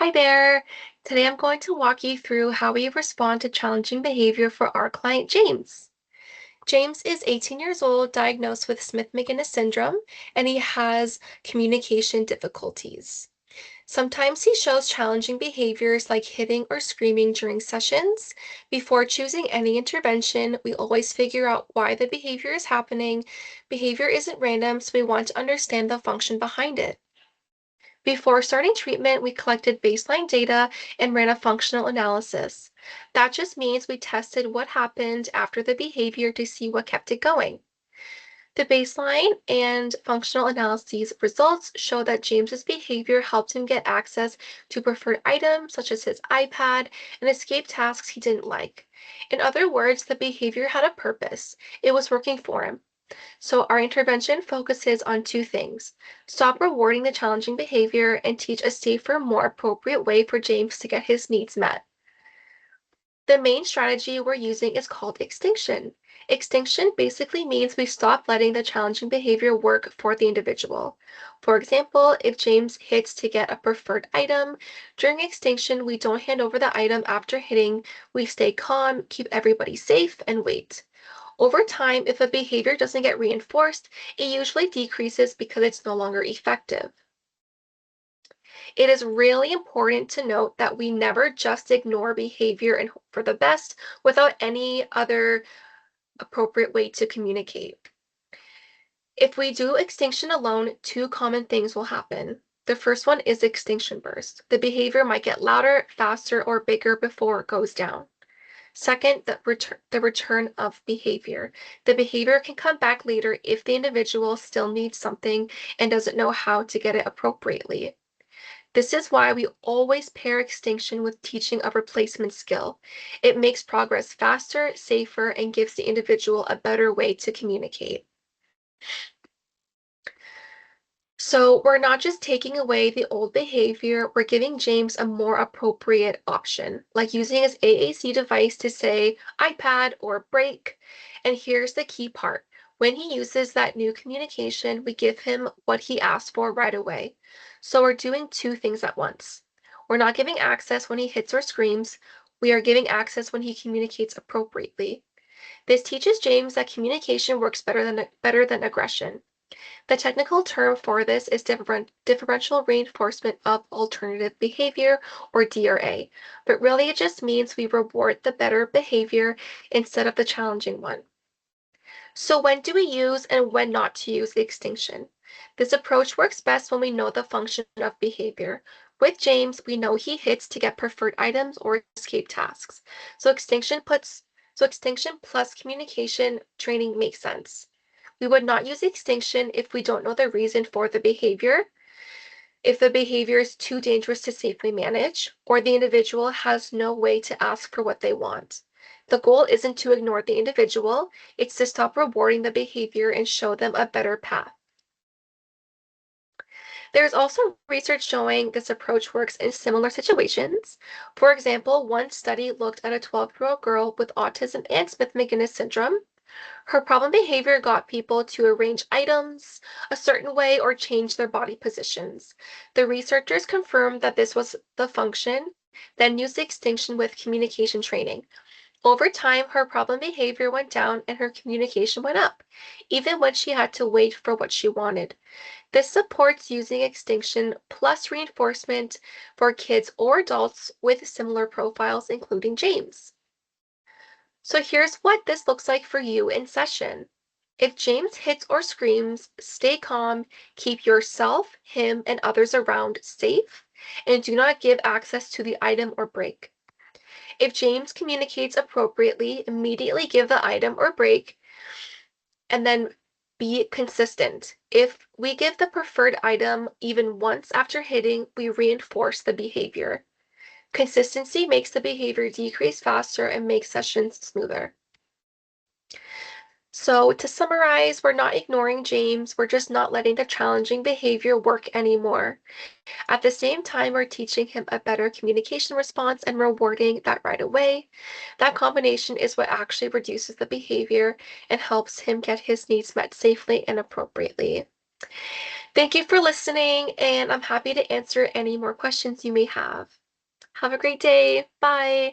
Hi there. Today I'm going to walk you through how we respond to challenging behavior for our client James. James is 18 years old, diagnosed with Smith-Magenis syndrome, and he has communication difficulties. Sometimes he shows challenging behaviors like hitting or screaming during sessions. Before choosing any intervention, we always figure out why the behavior is happening. Behavior isn't random, so we want to understand the function behind it. Before starting treatment, we collected baseline data and ran a functional analysis. That just means we tested what happened after the behavior to see what kept it going. The baseline and functional analyses results show that James's behavior helped him get access to preferred items such as his iPad and escape tasks he didn't like. In other words, the behavior had a purpose. It was working for him. So our intervention focuses on two things: stop rewarding the challenging behavior and teach a safer, more appropriate way for James to get his needs met. The main strategy we're using is called extinction. Extinction basically means we stop letting the challenging behavior work for the individual. For example, if James hits to get a preferred item, during extinction, we don't hand over the item after hitting, we stay calm, keep everybody safe, and wait. Over time, if a behavior doesn't get reinforced, it usually decreases because it's no longer effective. It is really important to note that we never just ignore behavior and hope for the best without any other appropriate way to communicate. If we do extinction alone, two common things will happen. The first one is extinction burst. The behavior might get louder, faster, or bigger before it goes down. Second, the return of behavior. The behavior can come back later if the individual still needs something and doesn't know how to get it appropriately. This is why we always pair extinction with teaching a replacement skill. It makes progress faster, safer, and gives the individual a better way to communicate. So we're not just taking away the old behavior, we're giving James a more appropriate option, like using his AAC device to say iPad or break. And here's the key part. When he uses that new communication, we give him what he asked for right away. So we're doing two things at once. We're not giving access when he hits or screams. We are giving access when he communicates appropriately. This teaches James that communication works better than aggression. The technical term for this is differential reinforcement of alternative behavior, or DRA, but really it just means we reward the better behavior instead of the challenging one. So when do we use and when not to use the extinction? This approach works best when we know the function of behavior. With James, we know he hits to get preferred items or escape tasks. So extinction plus communication training makes sense. We would not use extinction if we don't know the reason for the behavior, if the behavior is too dangerous to safely manage, or the individual has no way to ask for what they want. The goal isn't to ignore the individual, it's to stop rewarding the behavior and show them a better path. There's also research showing this approach works in similar situations. For example, one study looked at a 12-year-old girl with autism and Smith-Magenis syndrome. Her problem behavior got people to arrange items a certain way or change their body positions. The researchers confirmed that this was the function, then used extinction with communication training. Over time, her problem behavior went down and her communication went up, even when she had to wait for what she wanted. This supports using extinction plus reinforcement for kids or adults with similar profiles, including James. So here's what this looks like for you in session. If James hits or screams, stay calm, keep yourself, him, and others around safe, and do not give access to the item or break. If James communicates appropriately, immediately give the item or break, and then be consistent. If we give the preferred item even once after hitting, we reinforce the behavior. Consistency makes the behavior decrease faster and makes sessions smoother. So to summarize, we're not ignoring James, we're just not letting the challenging behavior work anymore. At the same time, we're teaching him a better communication response and rewarding that right away. That combination is what actually reduces the behavior and helps him get his needs met safely and appropriately. Thank you for listening, and I'm happy to answer any more questions you may have. Have a great day. Bye.